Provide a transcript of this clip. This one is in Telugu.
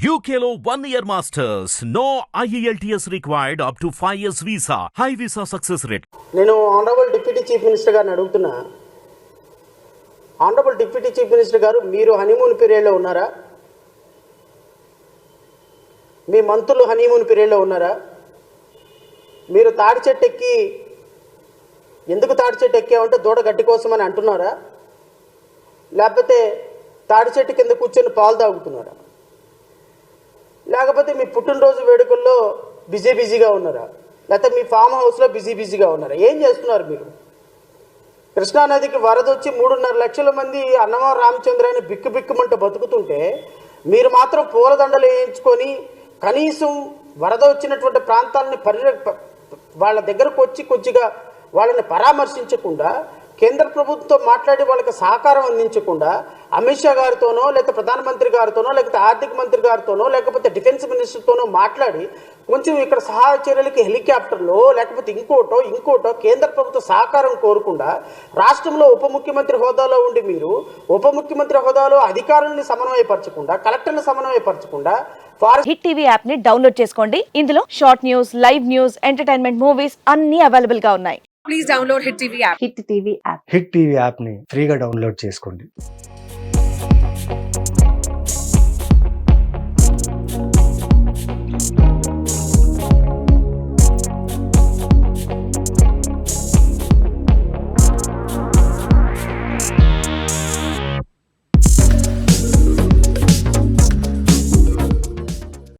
UKLO 1 year masters. No IELTS required up to 5 years visa. High visa success rate. నేను ఆనరబుల్ డిప్యూటీ చీఫ్ మినిస్టర్ గారిని అడుగుతున్నా. ఆనరబుల్ డిప్యూటీ చీఫ్ మినిస్టర్ గారు, మీరు హనీమూన్ పీరియడ్లో ఉన్నారా? మీ మంత్రులు హనీమూన్ పీరియడ్లో ఉన్నారా? మీరు తాడి చెట్టు ఎక్కి ఎందుకు తాడి చెట్టు ఎక్కామంటే దూడ గడ్డి కోసం అని అంటున్నారా? లేకపోతే తాడి చెట్టు కింద కూర్చొని పాలు తాగుతున్నారా? లేకపోతే మీ పుట్టినరోజు వేడుకల్లో బిజీగా ఉన్నారా? లేకపోతే మీ ఫామ్ హౌస్లో బిజీగా ఉన్నారా? ఏం చేస్తున్నారు మీరు? కృష్ణానదికి వరద వచ్చి 3.5 లక్షల మంది అన్నమా రామచంద్రాన్ని బిక్కుమంటూ బతుకుతుంటే మీరు మాత్రం పూలదండలు వేయించుకొని కనీసం వరద వచ్చినటువంటి ప్రాంతాలని వాళ్ళ దగ్గరకు వచ్చి కొద్దిగా వాళ్ళని పరామర్శించకుండా, కేంద్ర ప్రభుత్వంతో మాట్లాడి వాళ్ళకి సహకారం అందించకుండా, అమిత్ షా గారితోనో లేకపోతే ప్రధానమంత్రి గారితోనో లేకపోతే ఆర్థిక మంత్రి గారితోనో లేకపోతే డిఫెన్స్ మినిస్టర్తోనో మాట్లాడి కొంచెం ఇక్కడ సహాయ చర్యలకి హెలికాప్టర్లో లేకపోతే ఇంకోటో కేంద్ర ప్రభుత్వ సహకారం కోరకుండా రాష్ట్రంలో ఉప ముఖ్యమంత్రి హోదాలో ఉండి మీరు ఉప ముఖ్యమంత్రి హోదాలో అధికారులను సమన్వయపరచకుండా, కలెక్టర్లను సమన్వయపరచకుండా హిట్ టీవీ యాప్ ని డౌన్లోడ్ చేసుకోండి. ఇందులో short news, live news, entertainment movies అన్ని అవైలబుల్ గా ఉన్నాయి. Please download Hit TV app. Hit TV app. Hit TV యాప్ని ఫ్రీగా డౌన్లోడ్ చేసుకోండి.